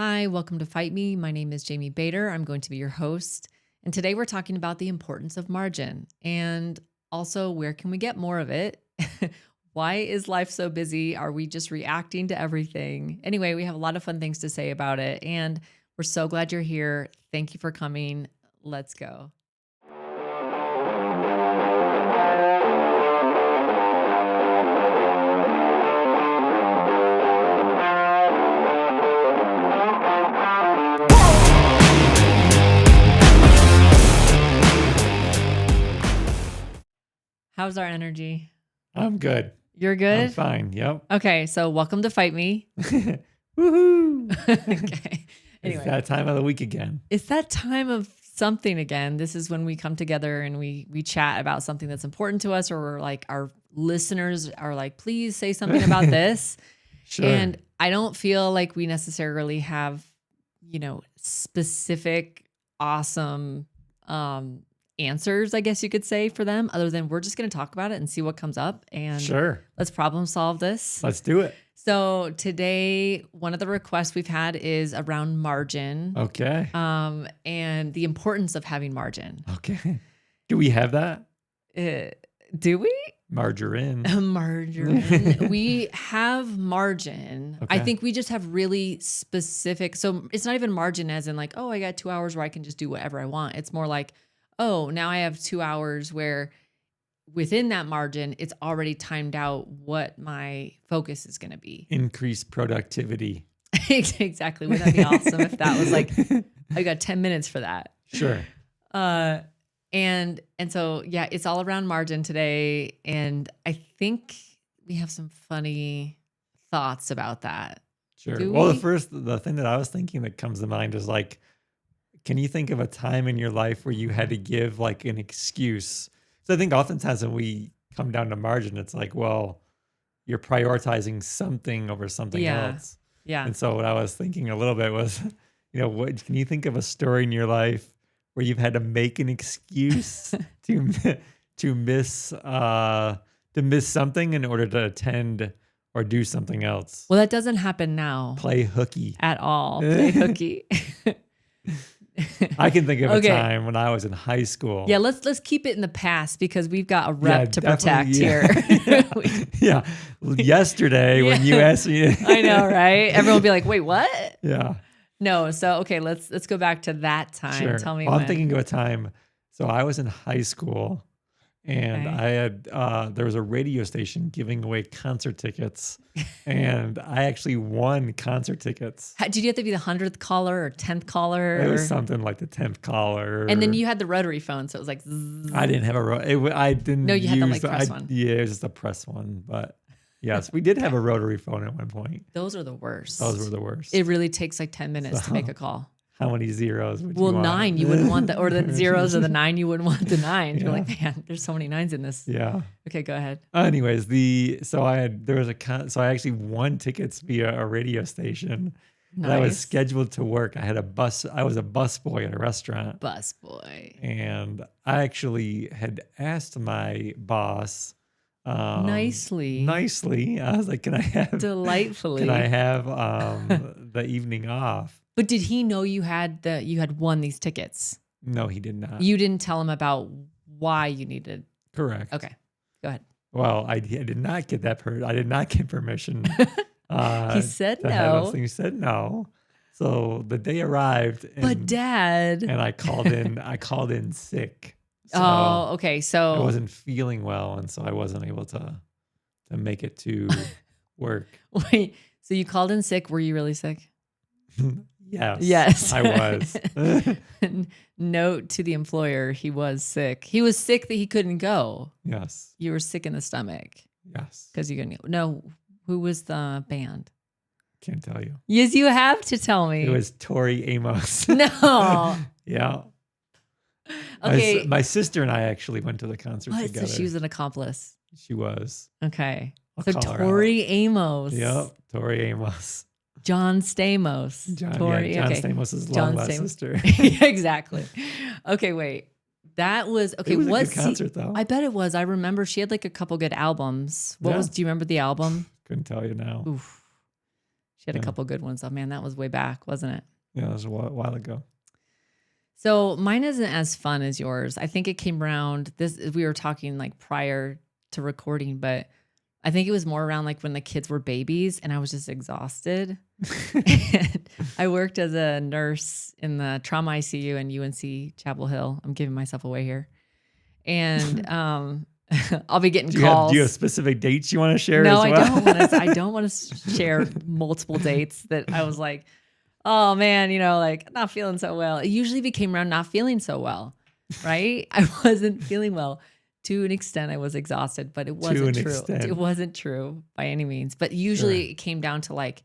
Hi, welcome to Fight Me. My name is Jamie Bader. I'm going to be your host. And today we're talking about the importance of margin and also where can we get more of it? Why is life so busy? Are we just reacting to everything? Anyway, we have a lot of fun things to say about it. And we're so glad you're here. Thank you for coming. Let's go. How's our energy? I'm good. You're I'm good? fine. Yep. Okay, so welcome to Fight Me. Woohoo! Okay. It's that time of the week again. It's that time of something again. This is when we come together and we chat about something that's important to us, or we're like our listeners are like, please say something about this. Sure. And I don't feel like we necessarily have, specific, awesome answers, I guess you could say, for them, other than we're just going to talk about it and see what comes up. And Sure. let's problem solve this. Let's do it. So today, one of the requests we've had is around margin. Okay. And the importance of having margin. Okay. Do we have that? Do we? Margarine. Margin. We have margin. Okay. I think we just have really specific. So it's not even margin as in like, oh, I got 2 hours where I can just do whatever I want. It's more like, oh, now I have 2 hours where within that margin, it's already timed out what my focus is going to be. Increased productivity. Exactly. Wouldn't that be awesome if that was like, I got 10 minutes for that. Sure. And so, yeah, it's all around margin today. And I think we have some funny thoughts about that. Sure. Well, the thing that I was thinking that comes to mind is like, can you think of a time in your life where you had to give like an excuse? So I think oftentimes when we come down to margin, it's like, well, you're prioritizing something over something else. Yeah. And so what I was thinking a little bit was, what can you think of a story in your life where you've had to make an excuse to miss something in order to attend or do something else? Well, that doesn't happen now. Play hooky. At all. Play hooky. I can think of a time when I was in high school. Yeah, let's keep it in the past because we've got a rep to protect here. Yeah. Yesterday when you asked me. I know, right? Everyone will be like, wait, what? Yeah. No, so okay, let's go back to that time. Sure. Tell me well, when. I'm thinking of a time. So I was in high school and I had there was a radio station giving away concert tickets and I actually won concert tickets. Did you have to be the 100th caller or 10th caller? It was something like the 10th caller. And then you had the rotary phone, so it was like zzz. I didn't have I didn't No, you had the use press one. Yeah, it was just a press one, but yes, we did have a rotary phone at one point. Those are the worst. Those were the worst. It really takes like 10 minutes to make a call. How many zeros would you want? 9, you wouldn't want that, or the zeros or the 9, you wouldn't want the 9. You're like, man, there's so many 9s in this. Yeah. Okay, go ahead. Anyways, so I actually won tickets via a radio station. Nice. I was scheduled to work. I was a busboy at a restaurant. Busboy. And I actually had asked my boss nicely. I was like, delightfully. Can I have the evening off? But did he know you had won these tickets? No, he did not. You didn't tell him about why you needed. Correct. Okay, go ahead. Well, I did not get that. I did not get permission. He said no. He said no. So the day arrived. But Dad. And I called in. I called in sick. So okay. So I wasn't feeling well, and so I wasn't able to make it to work. Wait. So you called in sick? Were you really sick? Yes. I was. Note to the employer, he was sick. He was sick that he couldn't go. Yes. You were sick in the stomach. Yes. Because you couldn't go. No, who was the band? Can't tell you. Yes, you have to tell me. It was Tori Amos. No. Yeah. Okay. My sister and I actually went to the concert together. So she was an accomplice. She was. Okay. I'll so call her Tori out. Amos. Yep. Tori Amos. John Stamos. John okay. Stamos' long lost sister. Exactly. Okay, wait. That was okay. It was a good concert though. I bet it was. I remember she had like a couple good albums. Do you remember the album? Couldn't tell you now. Oof. She had a Yeah. couple good ones. Oh man, that was way back, wasn't it? Yeah, that was a while ago. So mine isn't as fun as yours. I think it came around this. We were talking like prior to recording, but I think it was more around like when the kids were babies and I was just exhausted. And I worked as a nurse in the trauma ICU in UNC Chapel Hill. I'm giving myself away here. And I'll be getting Do you have calls. specific dates you want to share No, as I well? don't want to. I don't want to share multiple dates that I was like, oh man, like not feeling so well. It usually became around not feeling so well, right? I wasn't feeling well. To an extent, I was exhausted, but it To wasn't an true. It extent. wasn't true by any means. But Sure. usually it came down to like,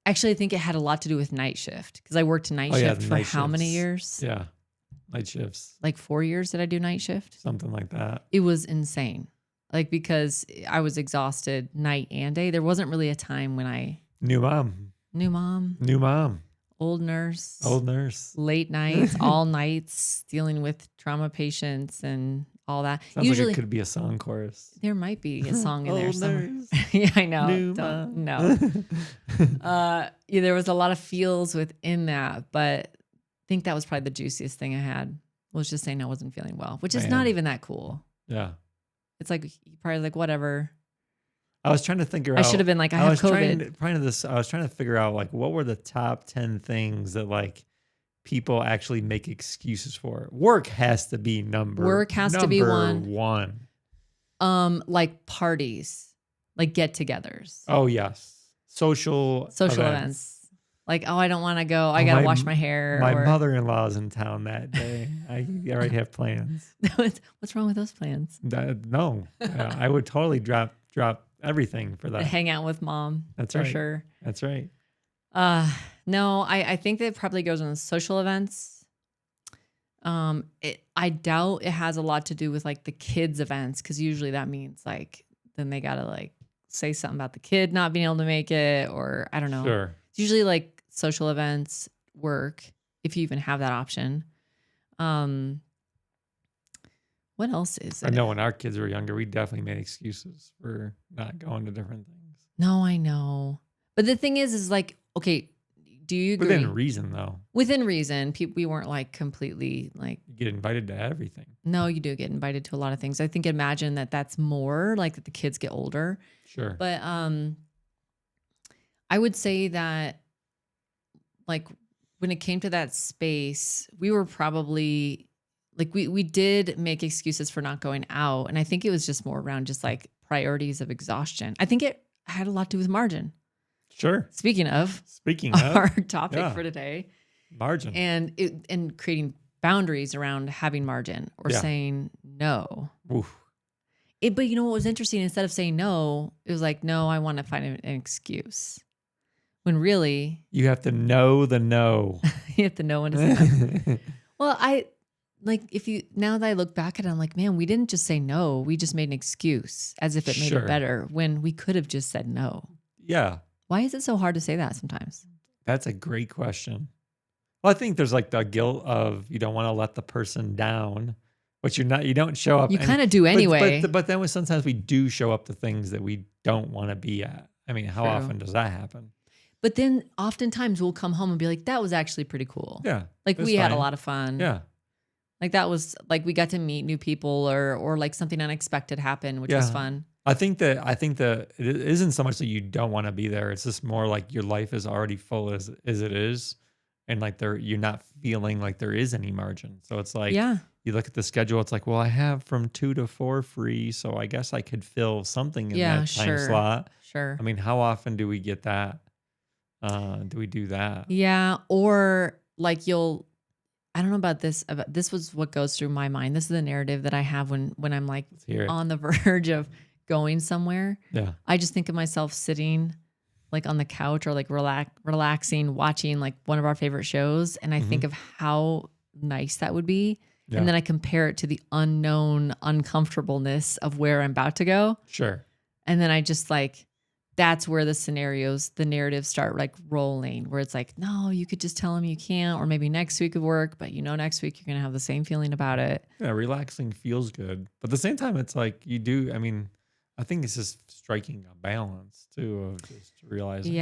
actually, I think it had a lot to do with night shift because I worked night Oh, yeah, shift the for night how many shifts. years? Yeah. Night shifts. Like 4 years did I do night shift? Something like that. It was insane. Like because I was exhausted night and day. There wasn't really a time when I New mom. new mom, old nurse, Old nurse. late nights, all nights dealing with trauma patients and all that. Sounds Usually like it could be a song chorus. there might be a song in there Old somewhere. nurse. Yeah, I know. New Don't, mom. no. Yeah, there was a lot of feels within that, but I think that was probably the juiciest thing I had was just saying I wasn't feeling well, which is not Man. even that cool. Yeah. It's like probably like whatever. I was trying to figure out. I should have been like, I have was COVID. I was trying to figure out like what were the top 10 things that like people actually make excuses for. Work has to be Work has to be one. Like parties, like get-togethers, Oh yes, social events. Like, oh, I don't want to go. I Oh, gotta my- wash my hair. My or, mother-in-law's in town that day. I already have plans. What's wrong with those plans? No, I would totally drop everything for To that. hang out with mom. That's for right. sure. That's right. No, I think that probably goes on social events. I doubt it has a lot to do with like the kids' events because usually that means like then they gotta like say something about the kid not being able to make it or I don't know. Sure. It's usually like social events, work, if you even have that option. What else is I it? know when our kids were younger, we definitely made excuses for not going to different things. No, I know. But the thing is like, okay, do you agree? Within reason, though. Within reason, we weren't like completely like. You get invited to everything. No, you do get invited to a lot of things. I think imagine that's more like that the kids get older. Sure. But I would say that like when it came to that space, we were probably like we did make excuses for not going out. And I think it was just more around just like priorities of exhaustion. I think it had a lot to do with margin. Sure. Speaking of our topic for today. Margin. And creating boundaries around having margin or saying no. Oof. But you know what was interesting? Instead of saying no, it was like, no, I want to find an excuse. When really you have to know the no. you have to know when to say no. Well, now that I look back at it, I'm like, man, we didn't just say no. We just made an excuse as if it made it better when we could have just said no. Yeah. Why is it so hard to say that sometimes? That's a great question. Well, I think there's like the guilt of you don't want to let the person down, but you don't show up. You kind of do anyway. But then sometimes we do show up to things that we don't want to be at. I mean, how often does that happen? But then oftentimes we'll come home and be like, that was actually pretty cool. Yeah. Like we had a lot of fun. Yeah. Like that was like we got to meet new people or like something unexpected happened, which was fun. I think that it isn't so much that you don't want to be there. It's just more like your life is already full as it is. And like you're not feeling like there is any margin. So it's like you look at the schedule, it's like, well, I have from 2 to 4 free. So I guess I could fill something in that time slot. Sure. I mean, how often do we get that? Do we do that? Yeah. Or like I don't know about this. This was what goes through my mind. This is the narrative that I have when I'm like on the verge of going somewhere. Yeah. I just think of myself sitting like on the couch or like relaxing, watching like one of our favorite shows. And I think of how nice that would be. Yeah. And then I compare it to the unknown uncomfortableness of where I'm about to go. Sure. And then I just like, that's where the narratives start like rolling, where it's like, no, you could just tell them you can't, or maybe next week would work, but next week you're going to have the same feeling about it. Yeah, relaxing feels good. But at the same time, it's like I think it's just striking a balance too of just realizing,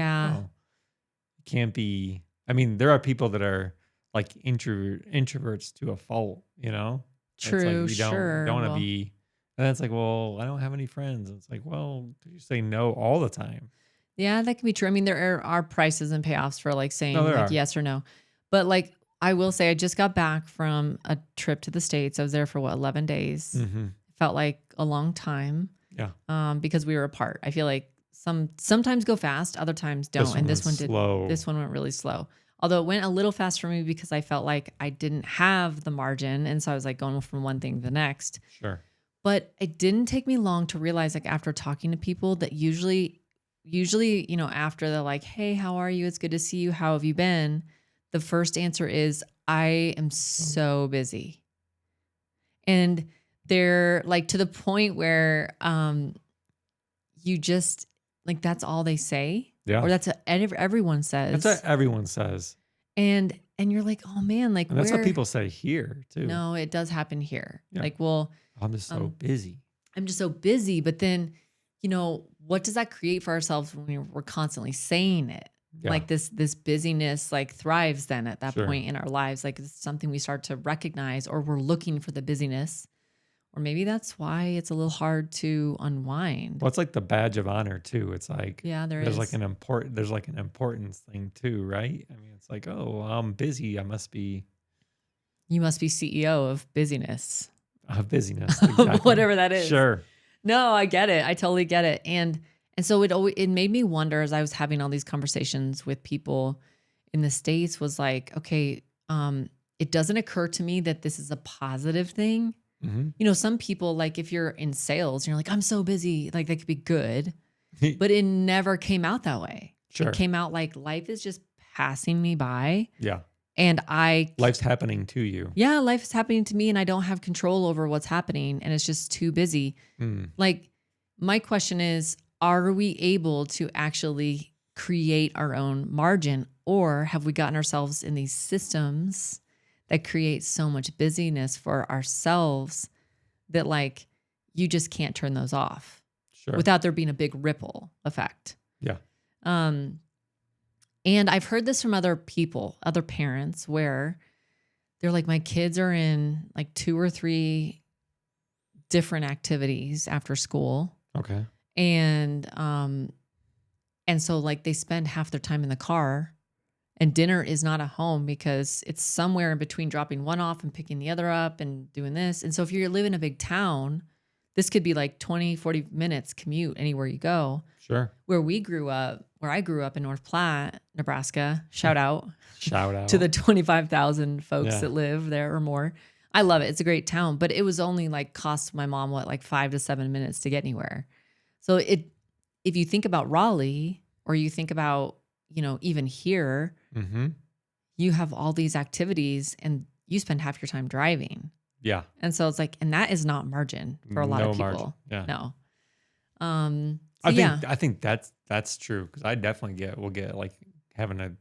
can't be. I mean, there are people that are like introverts to a fault. It's like True, you don't sure. want to Well, be. And it's like, well, I don't have any friends. It's like, well, you say no all the time. yeah, that can be true. I mean, there are prices and payoffs for like No, saying there like are. yes or no. But like I will say I just got back from a trip to the States. I was there for what, 11 days. Mm-hmm. Felt like a long time Yeah. because we were apart. I feel like sometimes go fast, other times This don't. one And was this one didn't. slow. This one went really slow. Although it went a little fast for me because I felt like I didn't have the margin. And so I was like going from one thing to the next. Sure. But it didn't take me long to realize, like after talking to people, that usually, after they're like, "Hey, how are you? It's good to see you. How have you been?" The first answer is, "I am So, so busy." And they're like to the point where you just like that's all they say, yeah. or everyone That's what says. everyone says. And you're like, "Oh man, like And that's what where?" people say here too. No, it does happen here. Yeah. Like, well, I'm just so um, busy. I'm just so busy. But then, what does that create for ourselves when we're constantly saying it? Yeah. Like this busyness like thrives then at that Sure. point in our lives. Like it's something we start to recognize, or we're looking for the busyness. Or maybe that's why it's a little hard to unwind. Well, it's like the badge of honor too. It's like Yeah, there there's like is. there's like an importance thing too, right? I mean, it's like, oh, I'm busy. I must be You must be CEO of busyness, busyness. Exactly. whatever that is. Sure. No, I get it. I totally get it. And so it made me wonder as I was having all these conversations with people in the States was like, okay, it doesn't occur to me that this is a positive thing. Hmm. Some people, like if you're in sales, and you're like, I'm so busy, like that could be good, but it never came out that way. Sure. It came out like life is just passing me by. Yeah. And Life's happening to you. yeah, life is happening to me and I don't have control over what's happening and it's just too busy. Mm. Like my question is, are we able to actually create our own margin, or have we gotten ourselves in these systems that create so much busyness for ourselves that like you just can't turn those off Sure. without there being a big ripple effect? Yeah. And I've heard this from other people, other parents, where they're like, my kids are in like 2 or 3 different activities after school. Okay. And so like they spend half their time in the car, and dinner is not at home because it's somewhere in between dropping one off and picking the other up and doing this. And so if you live in a big town, this could be like 20, 40 minutes commute anywhere you go. Sure. Where I grew up in North Platte, Nebraska, shout out Shout out to the 25,000 folks Yeah. that live there or more. I love it. It's a great town, but it was only like cost my mom, like 5 to 7 minutes to get anywhere. So if you think about Raleigh, or you think about, even here, Mm-hmm. you have all these activities and you spend half your time driving. Yeah. And so it's like, and that is not margin for a lot of No people. margin. Yeah. No. I think that's true, because I definitely will get like having to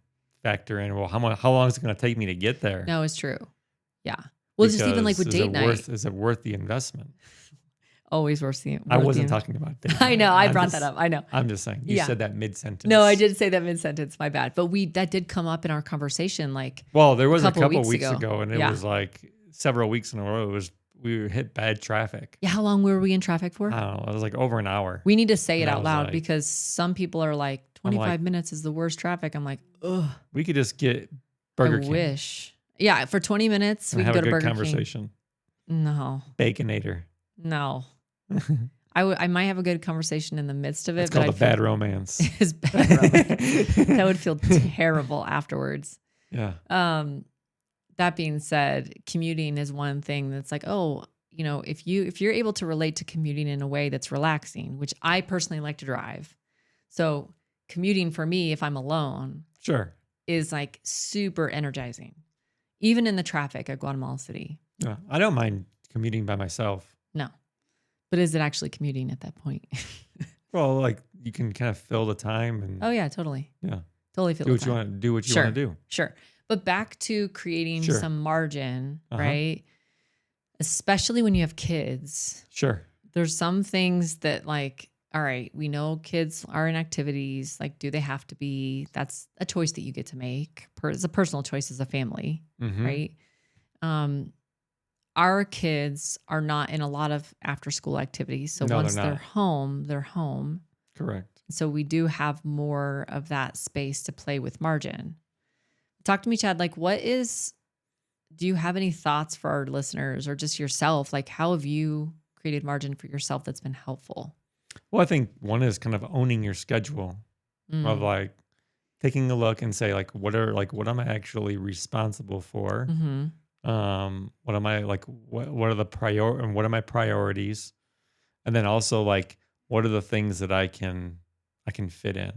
factor in, well, how long is it going to take me to get there? No, it's true. Yeah. Well, just even like with Because date night, is it worth the investment? always worth the. I wasn't talking about date I night. know. I brought that up. I know. I'm just saying. You Yeah. said that mid sentence. No, I did say that mid sentence. My bad. But that did come up in our conversation. Like, Well, there was a couple couple weeks weeks ago. ago, and it Yeah. was like several weeks in a row. We hit bad traffic. yeah, how long were we in traffic for? I don't know. It was like over an hour. We need to say it And I out was loud like- because some people are like, 25 minutes is the worst traffic. I'm like, ugh, We could just get Burger I King wish. Yeah, for 20 minutes, and we can have go a to good Burger conversation. King. No, Baconator. no. I might have a good conversation in the midst of it. It's but called I'd a bad romance. feel- it's bad romance. That would feel terrible afterwards. Yeah. That being said, commuting is one thing that's like, oh, if you're able to relate to commuting in a way that's relaxing, which I personally like to drive. So commuting for me, if I'm alone, Sure. is like super energizing, even in the traffic at Guatemala City. Yeah. I don't mind commuting by myself. No, but is it actually commuting at that point? Well, like you can kind of fill the time and Oh yeah, totally. yeah, Totally feel do the what you time. want to do. What you Sure. want to do. Sure. But back to creating Sure. some margin, Uh-huh. right? Especially when you have kids. Sure. There's some things that like all right, we know kids are in activities. Like, do they have to be? That's a choice that you get to make. It's a personal choice as a family, Mm-hmm. right? Um, our kids are not in a lot of after school activities. So No, they're once they're not. home, they're home. Correct. So we do have more of that space to play with margin. Talk to me, Chad. Like, do you have any thoughts for our listeners or just yourself? Like, how have you created margin for yourself that's been helpful? Well, I think one is kind of owning your schedule of Mm. like taking a look and say like what am I actually responsible for? Mm-hmm. What am I like what are the and what are my priorities? And then also like what are the things that I can fit in?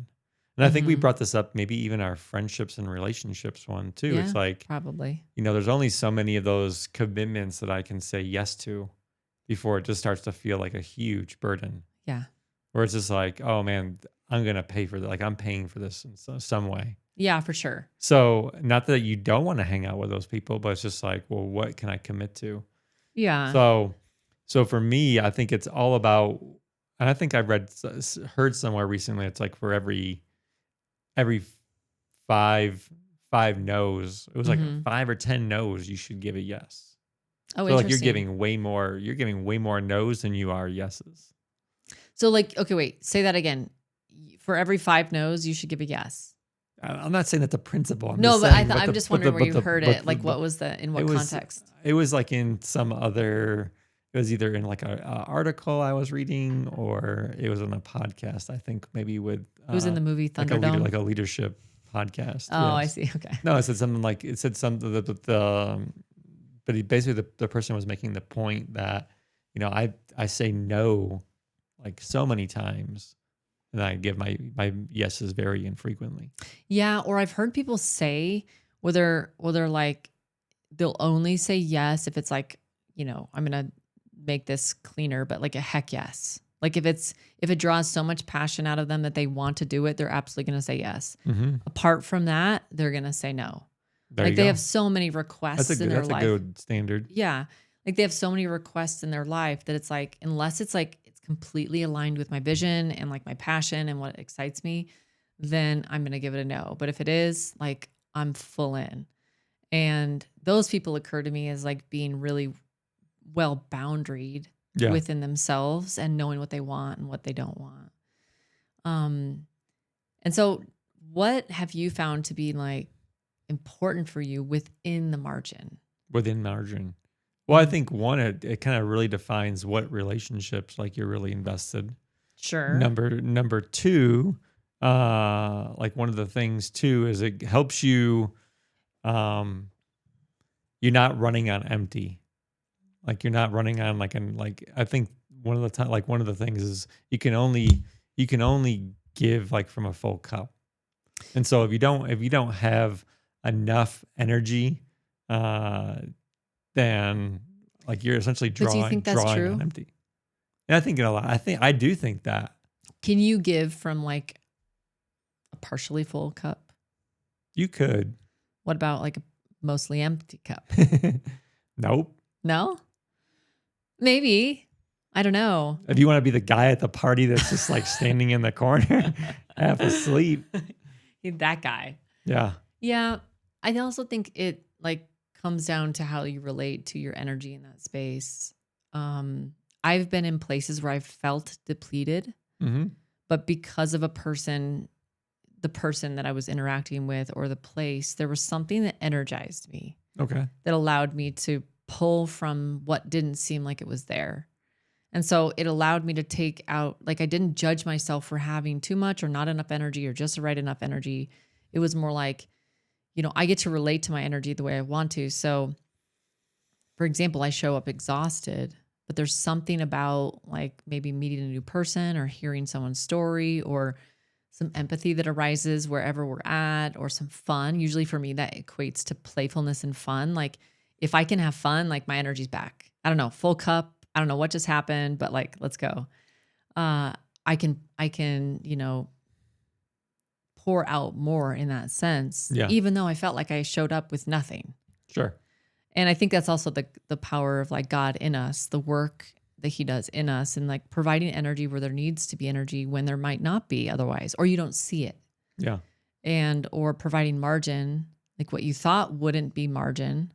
And I think we Mm-hmm. brought this up maybe even our friendships and relationships one too. It's Yeah, like, probably. there's only so many of those commitments that I can say yes to before it just starts to feel like a huge burden. Yeah. Where it's just like, oh man, I'm gonna pay for that. Like I'm paying for this in some way. Yeah, for sure. So not that you don't want to hang out with those people, but it's just like, well, what can I commit to? Yeah. So, so for me, I think it's all about, and I think I heard somewhere recently, it's like for every five five no's, it was like Mm-hmm. 5 or 10 no's, you should give a yes. Oh, So like interesting. you're giving way more no's than you are yeses. So, like, okay, wait, say that again. For every 5 no's, you should give a yes. I'm not saying that's a principle. I'm No, just but saying, I'm just wondering where you heard it. Like, what was in it what was context? it was like in some other. It was either in like a article I was reading, or it was on a podcast. I think maybe with It was in the movie like Thunderdome. a leadership podcast. Oh, I Yes. see. Okay. No, it said something but basically the person was making the point that I say no like so many times, and I give my yeses very infrequently. Yeah, or I've heard people say whether like they'll only say yes if it's like, I'm gonna make this cleaner, but like a heck yes. Like if it draws so much passion out of them that they want to do it, they're absolutely gonna say yes. Mm-hmm. Apart from that, they're gonna say no. There Like you they go. have so many requests in their That's a life. good standard. Yeah. Like they have so many requests in their life that it's like, unless it's like it's completely aligned with my vision and like my passion and what excites me, then I'm going to give it a no. But if it is, like, I'm full in. And those people occur to me as like being really well boundaried Yeah. within themselves and knowing what they want and what they don't want. And so what have you found to be like important for you within the margin? Within margin. Well, I think one, it kind of really defines what relationships like you're really invested. Sure. Number two, like one of the things too is it helps you, you're not running on empty. Like you're not running on like I think one of the things is you can only give like from a full cup. And so if you don't have enough energy, then like you're essentially But do you think that's drawing true? on empty. And I think I do think that Can you give from like a partially full cup? you could. What about like a mostly empty cup? Nope. No? Maybe. I don't know. If you want to be the guy at the party that's just like standing in the corner, half asleep. That guy. Yeah. Yeah. I also think it like comes down to how you relate to your energy in that space. I've been in places where I've felt depleted, Mm-hmm. but because of the person that I was interacting with or the place, there was something that energized me Okay. that allowed me to pull from what didn't seem like it was there. And so it allowed me to take out, like I didn't judge myself for having too much or not enough energy or just the right enough energy. It was more like, I get to relate to my energy the way I want to. So for example, I show up exhausted, but there's something about like maybe meeting a new person or hearing someone's story or some empathy that arises wherever we're at or some fun. Usually for me, that equates to playfulness and fun. Like if I can have fun, like my energy's back. I don't know, full cup. I don't know what just happened, but like, let's go. I can, pour out more in that sense, Yeah. even though I felt like I showed up with nothing. Sure. And I think that's also the power of like God in us, the work that he does in us, and like providing energy where there needs to be energy when there might not be otherwise, or you don't see it. Yeah. And or providing margin, like what you thought wouldn't be margin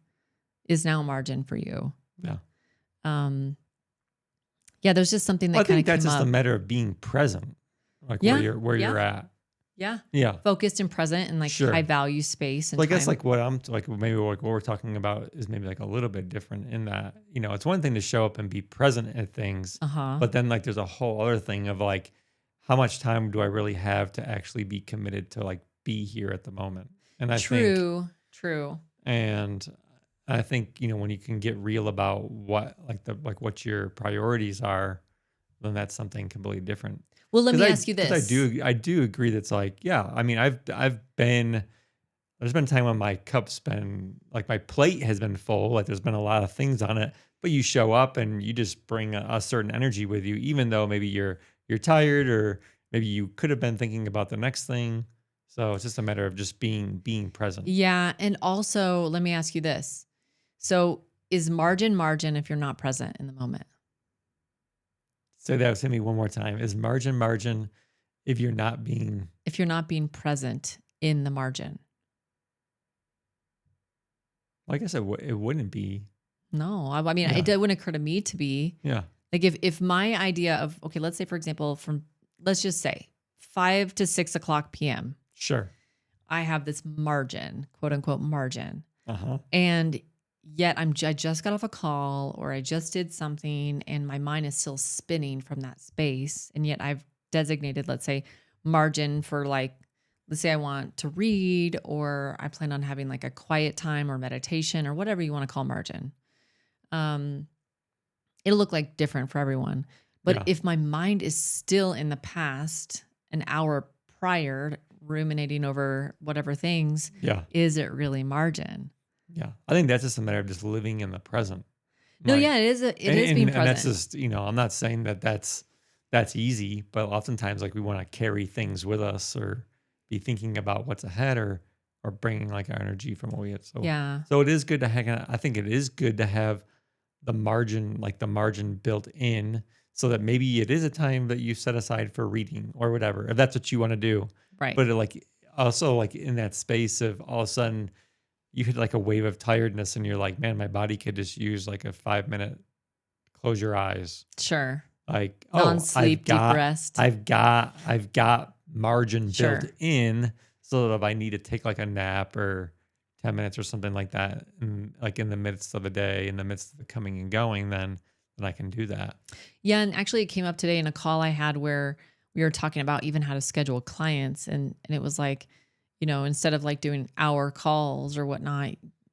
is now margin for you. Yeah. Yeah, there's just something Well, I that kind think of that's came just a up. matter of being present, like Yeah. where Yeah. you're at. Yeah. Yeah. Focused and present and like high Sure. value space and So I guess time. like what I'm like maybe like what we're talking about is maybe like a little bit different in that, it's one thing to show up and be present at things, Uh-huh. but then like there's a whole other thing of like how much time do I really have to actually be committed to like be here at the moment? And I think True. True. and I think, when you can get real about what what your priorities are, then that's something completely different. Well, let Because me I ask you because this. I do agree that's like, yeah, I mean, there's been time when my cup's been like my plate has been full, like there's been a lot of things on it, but you show up and you just bring a certain energy with you, even though maybe you're tired or maybe you could have been thinking about the next thing. So it's just a matter of just being present. Yeah. And also, let me ask you this. So, is margin if you're not present in the moment? Say that to me one more time. Is margin if you're not being If you're not being present in the margin? well, I guess it wouldn't be. No. I mean, Yeah. it wouldn't occur to me to be. Yeah. Like if my idea of, okay, let's say, for example, let's just say 5 to 6 o'clock PM, Sure. I have this margin, quote unquote margin. Uh-huh. And yet I just got off a call or I just did something and my mind is still spinning from that space. And yet I've designated, let's say, margin for like, let's say I want to read or I plan on having like a quiet time or meditation or whatever you want to call margin. Um, It'll look like different for everyone. But Yeah. if my mind is still in the past, an hour prior, ruminating over whatever things, Yeah. is it really margin? Yeah. I think that's just a matter of just living in the present. No, Like yeah, it is being and that's present. just, I'm not saying that that's easy, but oftentimes like we want to carry things with us or be thinking about what's ahead or bringing like our energy from what we have. Yeah. So it is good to have, I think it is good to have the margin built in so that maybe it is a time that you set aside for reading or whatever, if that's what you want to do. Right. But like also like in that space of all of a sudden you hit like a wave of tiredness and you're like, man, my body could just use like a 5 minute close your eyes. Sure. Like, oh, Non-sleep, deep rest. I've got margin built Sure. in so that if I need to take like a nap or 10 minutes or something like that, and like in the midst of the day, in the midst of the coming and going, then I can do that. Yeah. And actually it came up today in a call I had where we were talking about even how to schedule clients. And it was like, instead of like doing hour calls or whatnot,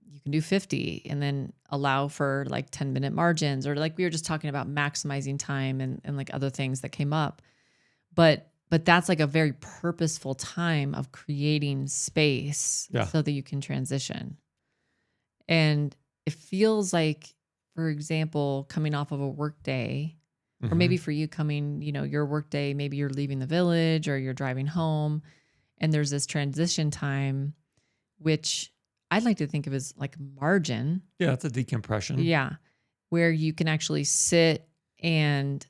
you can do 50 and then allow for like 10-minute margins, or like we were just talking about maximizing time and like other things that came up. But that's like a very purposeful time of creating space Yeah. so that you can transition. And it feels like, for example, coming off of a work day, or maybe for you coming, your work day, maybe you're leaving the village or you're driving home and there's this transition time, which I'd like to think of as like margin. Yeah, it's a decompression. Yeah. Where you can actually sit and,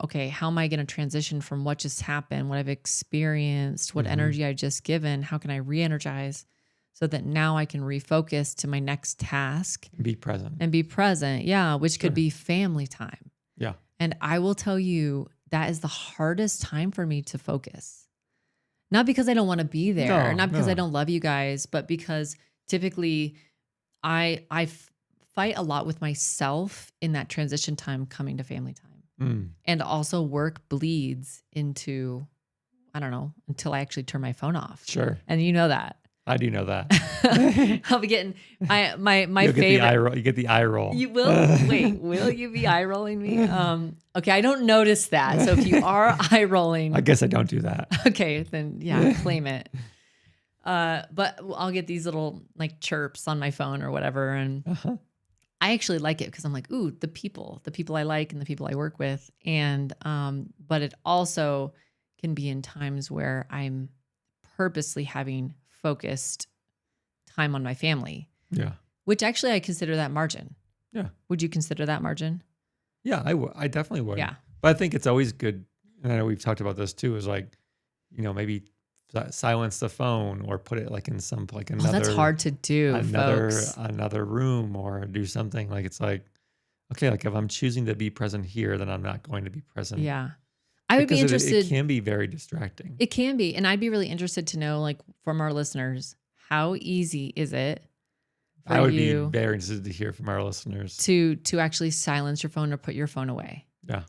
okay, how am I going to transition from what just happened, what I've experienced, what energy I just given? How can I re-energize so that now I can refocus to my next task Be present. and be present? Yeah. Which could be family time. Yeah. And I will tell you, that is the hardest time for me to focus. Not because I don't want to be there, not because I don't love you guys, but because typically I fight a lot with myself in that transition time coming to family time. And also work bleeds into, I don't know, until I actually turn my phone off. Sure. And you know that. I do know that. I'll be getting my You'll favorite. get the eye roll. You get the eye roll. You will? Wait, will you be eye rolling me? Okay, I don't notice that. So if you are eye rolling, I guess I don't do that. okay, then yeah, claim it. But I'll get these little like chirps on my phone or whatever. And I actually like it because I'm like, ooh, the people I like and the people I work with. And, but it also can be in times where I'm purposely having focused time on my family. Yeah. Which actually I consider that margin. Yeah. Would you consider that margin? Yeah, I definitely would. Yeah. But I think it's always good, and I know we've talked about this too, is like, maybe silence the phone or put it like in some like Oh, that's hard to do, folks. another room or do something like it's like, okay, like if I'm choosing to be present here, then I'm not going to be present Yeah. I would be because it interested. can be very distracting. It can be. And I'd be really interested to know, like, from our listeners, how easy is it for I would be you very interested to hear from our listeners. to actually silence your phone or put your phone away? Yeah.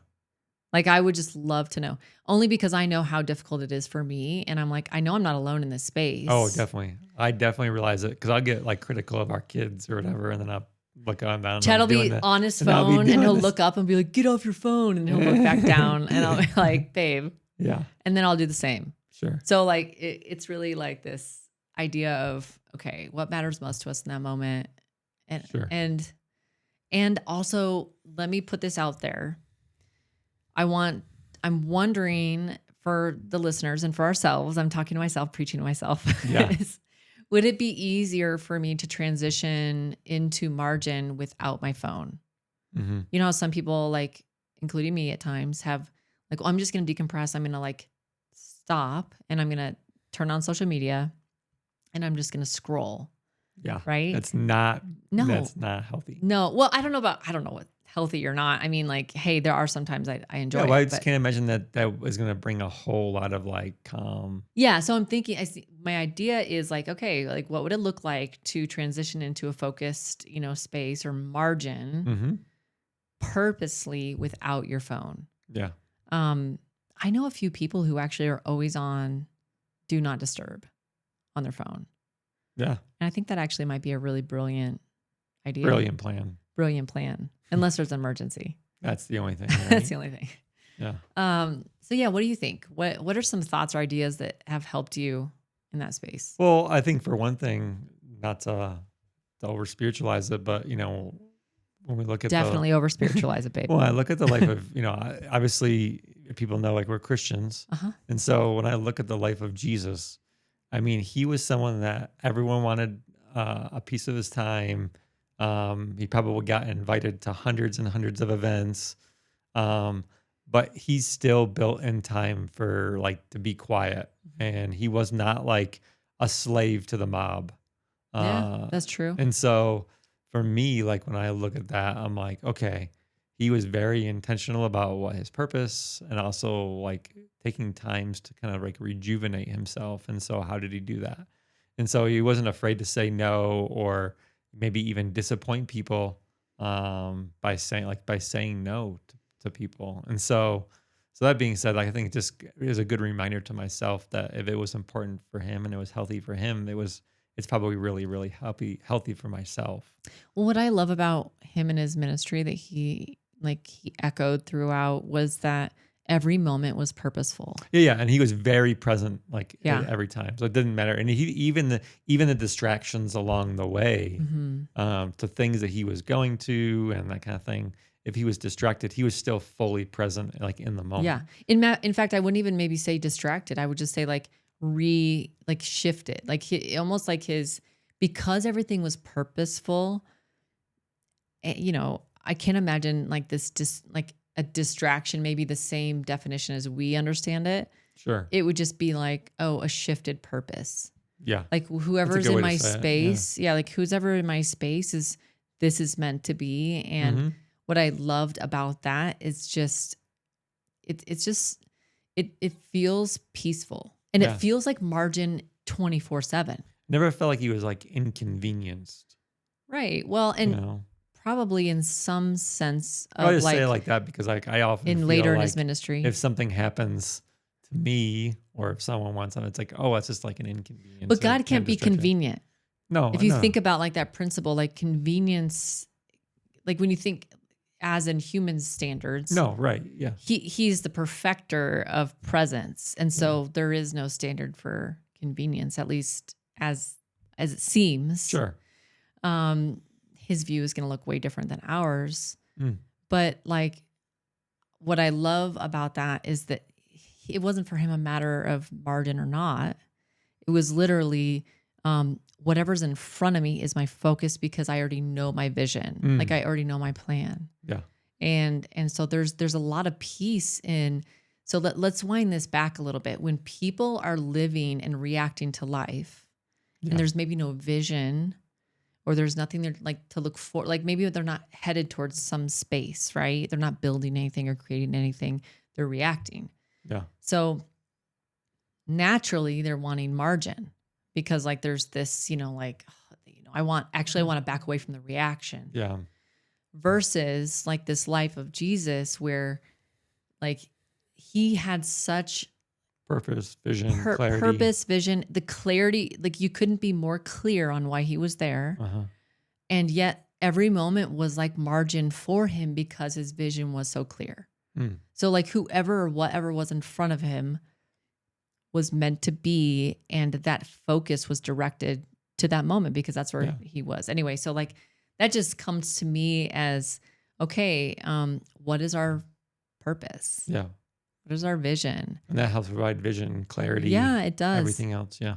Like, I would just love to know, only because I know how difficult it is for me. And I'm like, I know I'm not alone in this Oh, space. definitely. I definitely realize it because I'll get like critical of our kids or whatever, and then I'll look on down and Chad I'm will doing be that, on his and I'll be phone and doing he'll this. look up and be like, get off your phone. And he'll look back down and I'll be like, babe. Yeah, And then I'll do the same. sure. So like, it's really like this idea of, okay, what matters most to us in that moment? And, Sure. and also let me put this out there. I'm wondering for the listeners and for ourselves, I'm talking to myself, preaching to myself. Yeah. Would it be easier for me to transition into margin without my phone? Hmm. You know how some people, like, including me at times, have like, oh, I'm just going to decompress. I'm going to like stop and I'm going to turn on social media and I'm just going to scroll. Yeah. Right? That's No. not healthy. No. Well, I don't know what healthy or not. I mean, like, hey, there are sometimes I enjoy Yeah, well, it. I just But can't imagine that was going to bring a whole lot of like calm. yeah, so I'm thinking, my idea is like, okay, like what would it look like to transition into a focused, space or margin Hmm. purposely without your phone? Yeah. I know a few people who actually are always on do not disturb on their phone. Yeah. And I think that actually might be a really brilliant idea. Brilliant plan. Brilliant plan. Unless there's an emergency. That's the only thing. That's Right? the only thing. Yeah. So yeah, what do you think? What are some thoughts or ideas that have helped you in that space? Well, I think for one thing, not to over spiritualize it, but when we look at Definitely over spiritualize it, babe. well, I look at the life of, obviously people know like we're Christians. Uh-huh. And so when I look at the life of Jesus, I mean, he was someone that everyone wanted a piece of his time. He probably got invited to hundreds and hundreds of events. But he's still built in time for like to be quiet. And he was not like a slave to the mob. Yeah, that's true. And so for me, like when I look at that, I'm like, okay, he was very intentional about what his purpose and also like taking times to kind of like rejuvenate himself. And so how did he do that? And so he wasn't afraid to say no or maybe even disappoint people by saying no to people. And so that being said, like, I think it just is a good reminder to myself that if it was important for him and it was healthy for him, it's probably really, really healthy for myself. Well, what I love about him and his ministry that he echoed throughout was that every moment was purposeful. Yeah, and he was very present, like Yeah. every time, so it didn't matter. And he even the distractions along the way to things that he was going to and that kind of thing. If he was distracted, he was still fully present, like in the moment. Yeah. In fact, I wouldn't even maybe say distracted. I would just say like shifted, like almost like because everything was purposeful. I can't imagine like like a distraction, maybe the same definition as we understand it. Sure. It would just be like, oh, a shifted purpose. Yeah. Like whoever's in my space. Yeah. Like who's ever in my space this is meant to be. And what I loved about that is just, it feels peaceful and it feels like margin 24/7. Never felt like he was like inconvenienced. Right. Well, and probably in some sense of I just say it like that because like I often in feel later in like his ministry, if something happens to me or if someone wants something, it's like, oh, it's just like an inconvenience. but God can't be convenient. No. If you think about like that principle, like convenience, like when you think as in human standards. No, right. Yeah. He's the perfecter of presence. And so there is no standard for convenience, at least as it seems. Sure. His view is going to look way different than ours. But like what I love about that is that it wasn't for him a matter of margin or not. It was literally whatever's in front of me is my focus because I already know my vision. Like I already know my plan. Yeah. And so there's a lot of peace in. So let's wind this back a little bit. When people are living and reacting to life, and Yeah. there's maybe no vision, or there's nothing there like to look for, like maybe they're not headed towards some space, right? They're not building anything or creating anything. They're reacting. Yeah. So naturally they're wanting margin because like there's this, like, I want to back away from the reaction Yeah. versus like this life of Jesus where like he had such Purpose, vision, clarity. purpose, vision, the clarity, like you couldn't be more clear on why he was there. Uh-huh. And yet every moment was like margin for him because his vision was so clear. Mm. So like whoever or whatever was in front of him was meant to be, and that focus was directed to that moment because that's where he was. Anyway, so like that just comes to me as, okay, what is our purpose? Yeah. What is our vision? And that helps provide vision, clarity. Yeah, it does. Everything else. Yeah.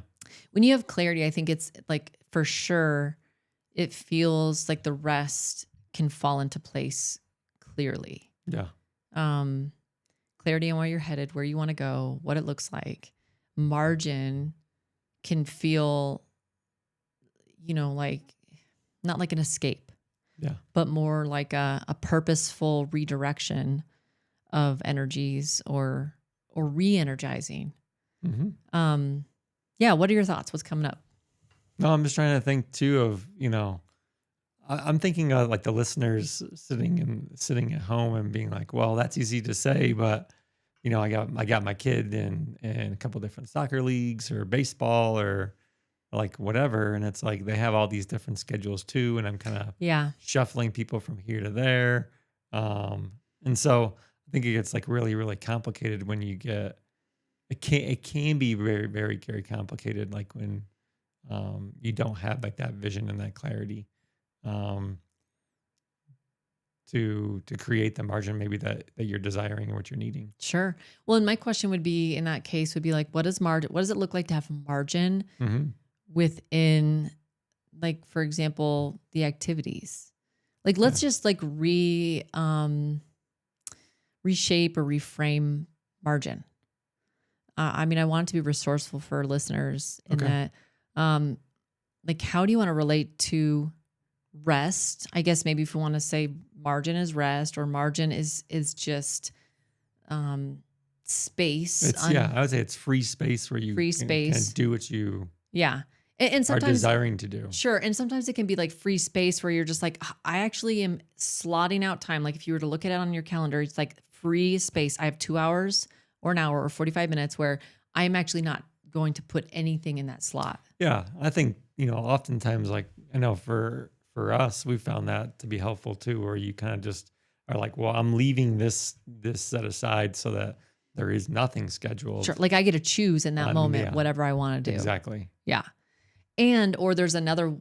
When you have clarity, I think it's like for sure, it feels like the rest can fall into place clearly. Yeah. Clarity on where you're headed, where you want to go, what it looks like. Margin can feel, like not like an escape, Yeah. but more like a purposeful redirection of energies or re-energizing. Mm-hmm. Yeah. What are your thoughts? What's coming up? No, I'm just trying to think too of, I'm thinking of like the listeners sitting at home and being like, well, that's easy to say, but I got my kid in a couple different soccer leagues or baseball or like whatever. And it's like, they have all these different schedules too. And I'm kind of shuffling people from here to there. And so I think it gets like really, really complicated when you get, it can be very, very, very complicated. Like when, you don't have like that vision and that clarity, to create the margin maybe that you're desiring or what you're needing. Sure. Well, and my question would be in that case would be like, what does it look like to have margin within, like, for example, the activities? Like, let's just like reshape or reframe margin. I mean, I want it to be resourceful for listeners in that, like, how do you want to relate to rest? I guess maybe if we want to say margin is rest, or margin is just space. I would say it's free space where you can do what you and sometimes are desiring to do. Sure. And sometimes it can be like free space where you're just like, I actually am slotting out time. Like if you were to look at it on your calendar, it's like free space. I have 2 hours or an hour or 45 minutes where I'm actually not going to put anything in that slot. Yeah. I think, oftentimes, like, I know for us, we found that to be helpful too, where you kind of just are like, well, I'm leaving this set aside so that there is nothing scheduled. Sure. Like I get to choose in that moment, whatever I want to do. Exactly. Yeah. Or there's another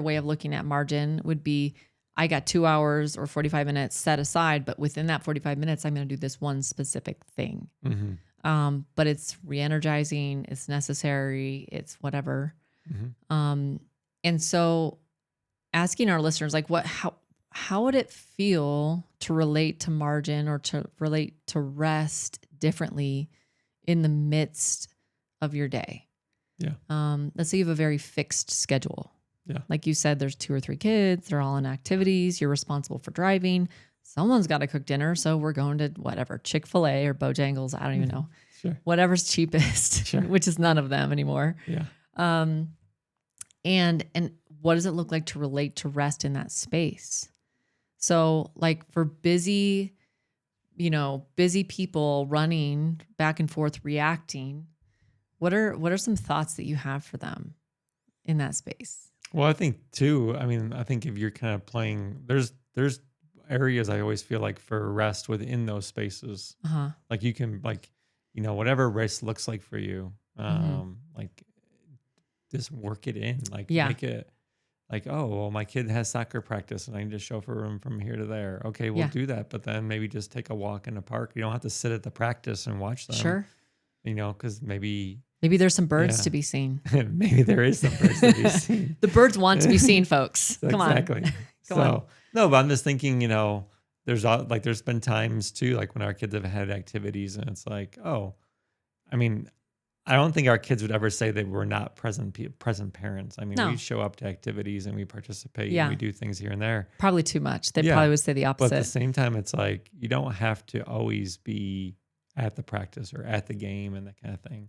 way of looking at margin would be, I got 2 hours or 45 minutes set aside, but within that 45 minutes, I'm going to do this one specific thing. Mm-hmm. But it's re-energizing, it's necessary, it's whatever. Mm-hmm. And so asking our listeners, like, how would it feel to relate to margin or to relate to rest differently in the midst of your day? Yeah. Let's say you have a very fixed schedule. Yeah. Like you said, there's 2 or 3 kids, they're all in activities, you're responsible for driving. Someone's got to cook dinner, so we're going to whatever, Chick-fil-A or Bojangles, I don't even know. Sure. Whatever's cheapest, which is none of them anymore. Yeah. And what does it look like to relate to rest in that space? So like for busy people running back and forth, reacting, what are some thoughts that you have for them in that space? Well, I think too, I think if you're kind of playing, there's areas I always feel like for rest within those spaces, like you can whatever rest looks like for you, like just work it in, like make it like, oh, well, my kid has soccer practice and I can just chauffeur him from here to there. Okay, we'll do that. But then maybe just take a walk in the park. You don't have to sit at the practice and watch them. Sure. Because maybe there's some birds to be seen. Maybe there is some birds to be seen. The birds want to be seen, folks. Come on. Exactly. Come on. No, but I'm just thinking, there's been times too, like when our kids have had activities and it's like, oh, I mean, I don't think our kids would ever say that we're not present parents. I mean, we No. show up to activivities and we participate and we Yeah. do things here and there. Probably too much. They Yeah. probably would say the But at the opposite. same time, it's like you don't have to always be at the practice or at the game and that kind of thing.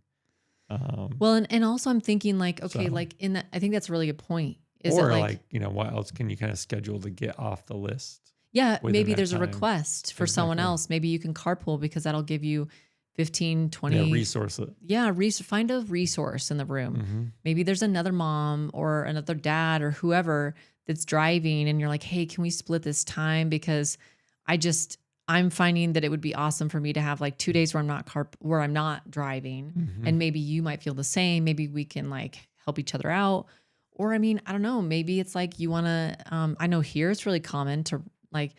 Well, and also I'm thinking like, okay, So- like in that, I think that's a really good point. Is or it like, what else can you kind of schedule to get off the list? yeah, within maybe that there's a time? request for someone Exactly. else. Maybe you can carpool because that'll give you 15, 20. Yeah, resource it. Yeah, find a resource in the room. Mm-hmm. Maybe there's another mom or another dad or whoever that's driving and you're like, hey, can we split this time? Because I'm finding that it would be awesome for me to have like 2 days where I'm not driving. Mm-hmm. And maybe you might feel the same. Maybe we can like help each other out. Or I mean, I don't know, maybe it's like you want to, I know here it's really common to like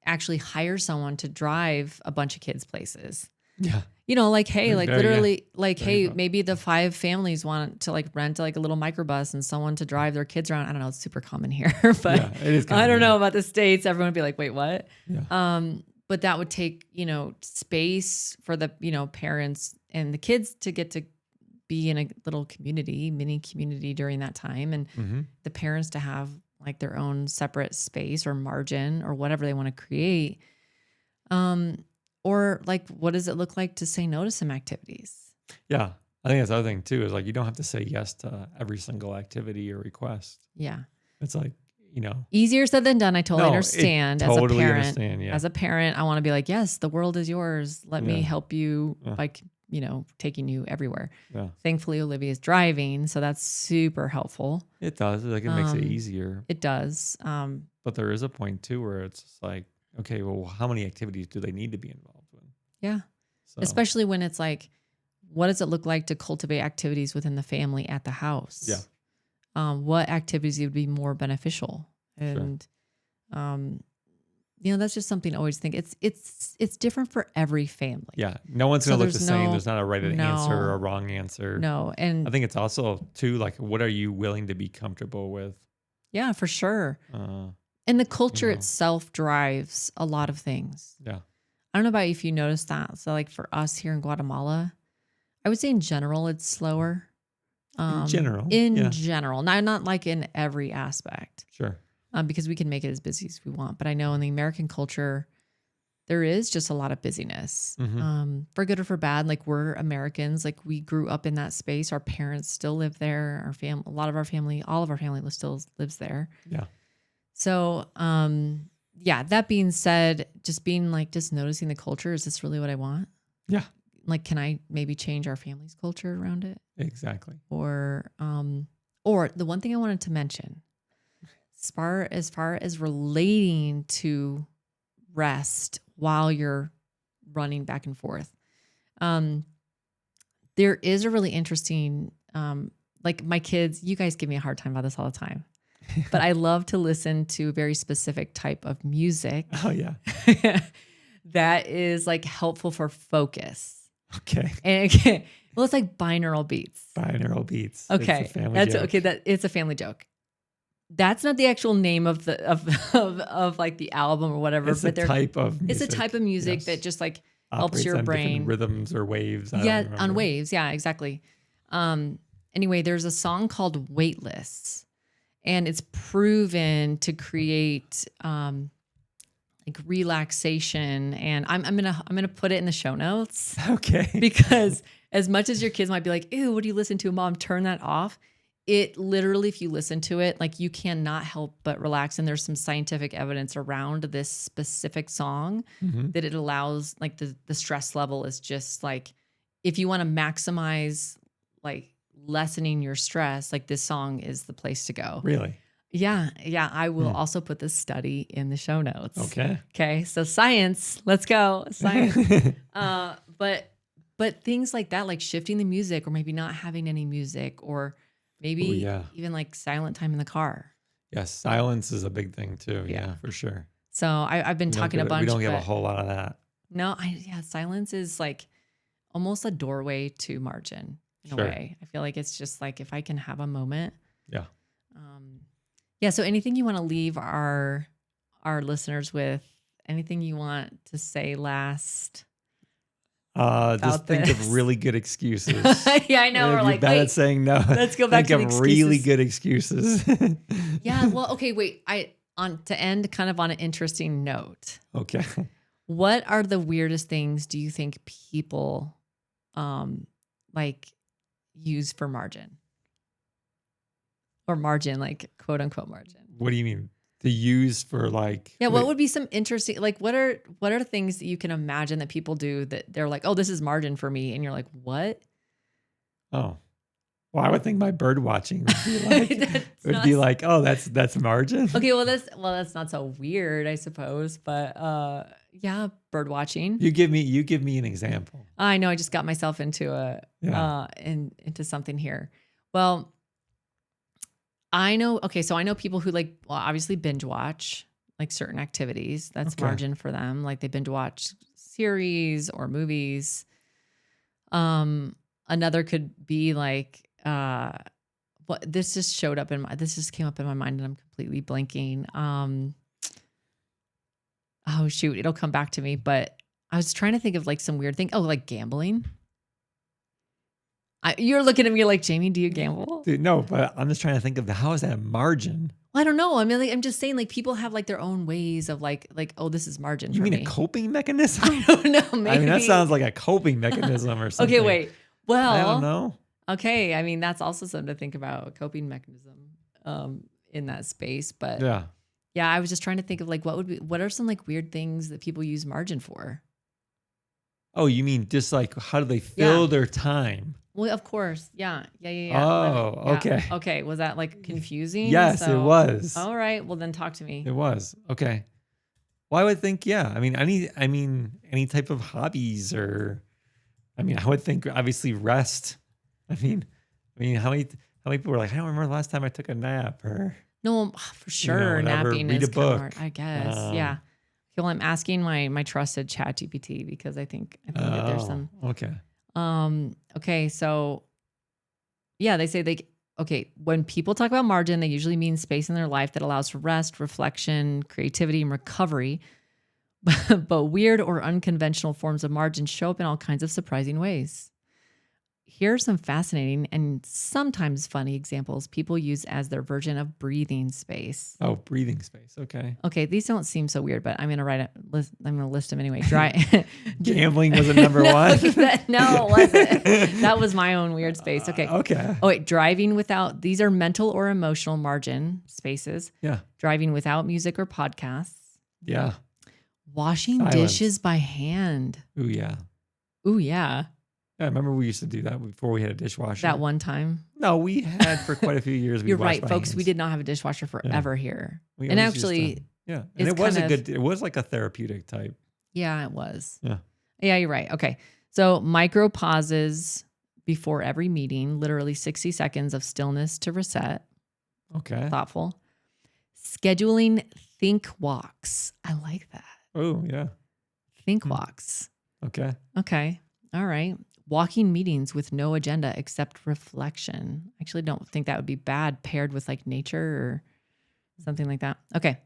actually hire someone to drive a bunch of kids places. Yeah. Like, hey, like Very, yeah. literally, like, Very hey, much. maybe the 5 families want to like rent like a little microbus and someone to drive their kids around. I don't know. It's super common here, but Yeah, it is I don't common. know about the States. Everyone would be like, wait, what? Yeah. But that would take, space for the, parents and the kids to get to be in a little mini community during that time. And Mm-hmm. the parents to have like their own separate space or margin or whatever they want to create. Or like, what does it look like to say no to some activities? Yeah. I think that's the other thing too, is like, you don't have to say yes to every single activity or request. Yeah. It's like, Easier said than done. I totally No, understand. totally as a parent, understand, yeah. as a parent, I want to be like, yes, the world is yours. Let me Yeah. help you Yeah. by, taking you everywhere. Yeah. Thankfully, Olivia's driving. So that's super helpful. It does. Like, it makes it Um, easier. It does. But there is a point too where it's just like, okay, well, how many activities do they need to be involved in? Yeah. So, Especially when it's like, what does it look like to cultivate activities within the family at the house? Yeah. What activities would be more beneficial? And, that's just something I always think it's different for every family. yeah, no one's So going to look the there's same. no- There's not a right no. answer or a wrong answer. No. And I think it's also too, like, what are you willing to be comfortable with? yeah, for sure. Uh, And the culture know. itself drives a lot of things. yeah. I don't know about if you noticed that. So like for us here in Guatemala, I would say in general, it's slower. In general. In yeah. general, not like in every aspect, Sure. because we can make it as busy as we want. But I know in the American culture, there is just a lot of busyness, Mhm. for good or for bad. Like we're Americans, like we grew up in that space. Our parents still live there. Our family, a lot of our family, all of our family still lives there. Yeah. So, yeah, that being said, just noticing the culture. Is this really what I want? Yeah. Like, can I maybe change our family's culture around it? Exactly. Or the one thing I wanted to mention, as far as relating to rest while you're running back and forth, there is a really interesting, like my kids, you guys give me a hard time about this all the time, but I love to listen to a very specific type of music Oh, yeah. that is like helpful for focus. Okay. And well, it's like binaural beats. Binaural beats. Okay, It's a family that's joke. okay. That it's a family joke. That's not the actual name of the of like the album or whatever. It's but a type of music. it's a type of music yes. that just like helps Operates your on different brain. rhythms or waves. I don't Yeah, on remember. waves. Yeah, exactly. Anyway, there's a song called "Weightless," and it's proven to create like relaxation. And I'm gonna put it in the show notes. Okay. Because as much as your kids might be like, ew, what do you listen to, Mom? Turn that off. It literally, if you listen to it, like you cannot help but relax. And there's some scientific evidence around this specific song Mhm. that it allows, like the stress level is just like, if you want to maximize like lessening your stress, like this song is the place to go. Really? Yeah. Yeah. I will also put this study in the show notes. Okay. Okay. So science, let's go. Science. But things like that, like shifting the music or maybe not having any music or maybe Ooh, yeah. even like silent time in the car. Yes. Silence is a big thing too. Yeah. Yeah, for sure. So I've been We don't talking a get- bunch. We don't give a but whole lot of that. No, silence is like almost a doorway to margin in Sure. a way. I feel like it's just like if I can have a moment. Yeah. Yeah. So anything you want to leave our listeners with anything you want to say last Just about think of this? really good excuses. Yeah, I know. If We're you're like, bad at wait, saying no, let's go back think to the of really excuses. good excuses. Yeah. Well, okay, wait. To end kind of on an interesting note, Okay. what are the weirdest things do you think people like use for margin or margin, like quote unquote margin? What do you mean? To use for like, Yeah, what would be some interesting, like what are things that you can imagine that people do that they're like, oh, this is margin for me, and you're like, what? oh, well, I would think my bird watching would be like, That's not oh, that's margin. okay. Well, that's not so weird, I suppose. But yeah, bird watching. You give me an example. I know I just got myself into Yeah. into something here. Well, I know. Okay, so I know people who like, well, obviously binge watch like certain activities. That's Okay. margin for them. Like they binge watch series or movies. Another could be like, what this just showed up in my. This just came up in my mind, and I'm completely blanking. Oh shoot, it'll come back to me. But I was trying to think of like some weird thing. Oh, like gambling. You're looking at me like, Jamie, do you gamble? Dude, no, but I'm just trying to think of how is that margin? Well, I don't know. I mean, like, I'm just saying, like, people have like their own ways of like, oh, this is margin You for mean a me. coping mechanism? I don't know. Maybe. I mean, that sounds like a coping mechanism or something. Okay, wait. Well, I don't know. Okay, I mean, that's also something to think about, a coping mechanism in that space. But yeah, I was just trying to think of like what are some like weird things that people use margin for? Oh, you mean just like how do they fill their time? Well, of course. Yeah. Oh, Yeah. okay. Okay. Was that like confusing? Yes, it was. All right. Well, then talk to me. It was. Okay. Well, I would think, yeah. I mean, any type of hobbies or, I mean, I would think obviously rest. I mean, how many people are like, I don't remember the last time I took a nap or, No, for sure. whatever, Napping read is a kind of book. hard, I guess. Yeah. Okay, well, I'm asking my trusted chat GPT because I think that there's some. Okay. Okay. So yeah, they say okay, when people talk about margin, they usually mean space in their life that allows for rest, reflection, creativity, and recovery. But weird or unconventional forms of margin show up in all kinds of surprising ways. Here are some fascinating and sometimes funny examples people use as their version of breathing space. Oh, breathing space. Okay. Okay, these don't seem so weird, but I'm going to I'm going to list them anyway. Gambling was a number one. No, it wasn't. That was my own weird space. Okay. Okay. Oh, wait, driving without, these are mental or emotional margin spaces. Yeah. Driving without music or podcasts. Yeah. Washing Silence. dishes by hand. Ooh, yeah. Ooh, yeah. Yeah, I remember we used to do that before we had a dishwasher. That one time. No, we had for quite a few years. You're right, folks. We did not have a dishwasher forever here. We And always used actually, yeah, and it was it was like a therapeutic type. yeah, it was. Yeah. Yeah, you're right. Okay. So micro pauses before every meeting, literally 60 seconds of stillness to reset. Okay. Thoughtful. Scheduling think walks. I like that. Oh, yeah. Think walks. Okay. Okay. All right. Walking meetings with no agenda except reflection. I actually don't think that would be bad paired with like nature or something like that. Okay.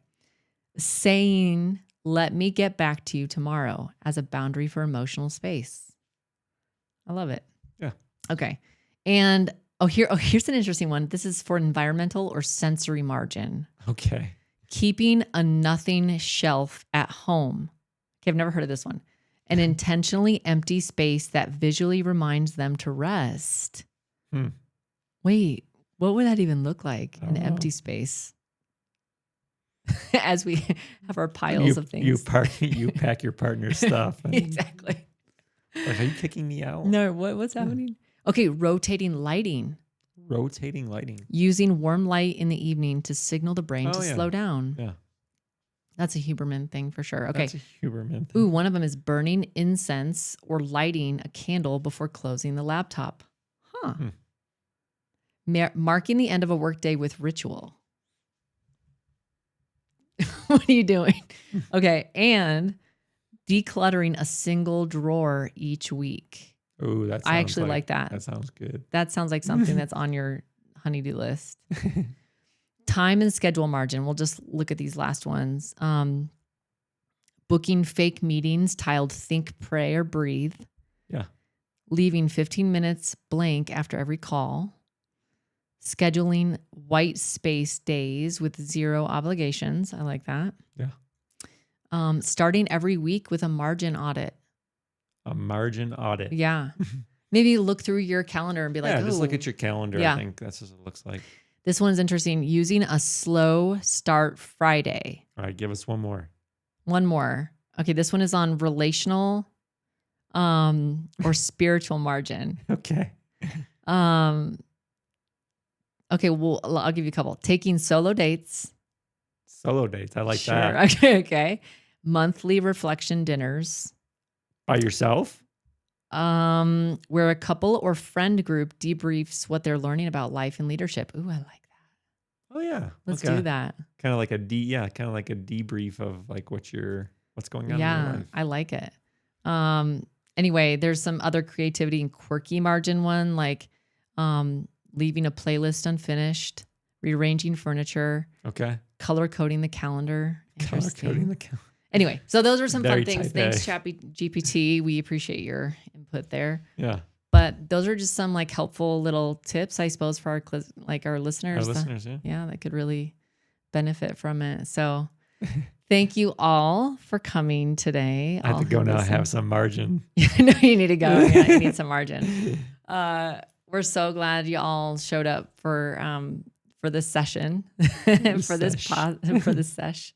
Saying, let me get back to you tomorrow as a boundary for emotional space. I love it. Yeah. Okay. And here's an interesting one. This is for environmental or sensory margin. Okay. Keeping a nothing shelf at home. Okay, I've never heard of this one. An intentionally empty space that visually reminds them to rest. Wait, what would that even look like? An empty space. As we have our piles of things. You pack your partner's stuff. And Exactly. Like, are you kicking me out? No, what's happening? Okay, rotating lighting. Rotating lighting. Using warm light in the evening to signal the brain to slow down. Yeah. That's a Huberman thing for sure. Okay. That's a Huberman thing. Ooh, one of them is burning incense or lighting a candle before closing the laptop. Huh. Marking the end of a workday with ritual. What are you doing? Okay. And decluttering a single drawer each week. Oh, that's I actually like that. That sounds good. That sounds like something that's on your honey-do list. Time and schedule margin. We'll just look at these last ones. booking fake meetings tiled think, pray, or breathe, Yeah. leaving 15 minutes blank after every call, scheduling white space days with zero obligations. I like that. Yeah. Starting every week with a margin audit. A margin audit. Yeah. Maybe look through your calendar and be like, Yeah, oh, just look at your calendar. yeah. I think that's what it looks like. This one's interesting. Using a slow start Friday. All right, give us one more. One more. Okay, this one is on relational or spiritual margin. Okay. Okay, well, I'll give you a couple. Taking solo dates. Solo dates. I like Sure. that. Okay. Monthly reflection dinners. By yourself? Where a couple or friend group debriefs what they're learning about life and leadership. Ooh, I like that. Oh yeah. Let's do that. Kind of like a debrief of like what's going on in your life. I like it. Anyway, there's some other creativity and quirky margin one, like leaving a playlist unfinished, rearranging furniture, Okay. color coding the calendar. Color coding the calendar. Anyway, so those are some Very fun things. type A. Thanks, GPT. We appreciate your input there. Yeah. But those are just some like helpful little tips, I suppose, for our listeners. Our listeners, yeah. Yeah, that could really benefit from it. So thank you all for coming today. I have to go now. I have some margin. No, you need to go. Yeah, you need some margin. We're so glad you all showed up for this session, for this sesh.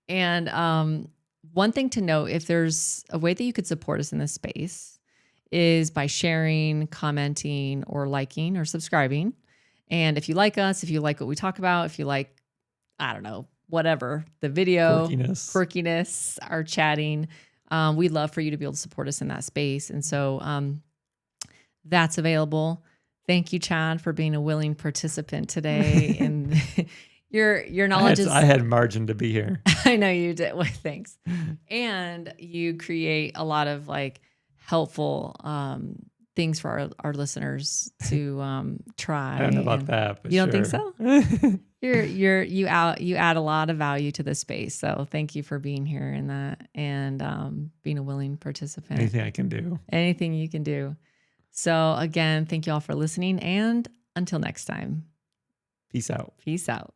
And one thing to note, if there's a way that you could support us in this space, is by sharing, commenting, or liking or subscribing. And if you like us, if you like what we talk about, if you like, I don't know, whatever, the video, quirkiness, our chatting, we'd love for you to be able to support us in that space. And so that's available. Thank you, Chad, for being a willing participant today. And your knowledge I had margin to be here. I know you did. Well, thanks. And you create a lot of like helpful things for our listeners to try. I don't know about that, but you don't think so? You add a lot of value to this space. So thank you for being here in that and being a willing participant. Anything I can do. Anything you can do. So again, thank you all for listening, and until next time. Peace out. Peace out.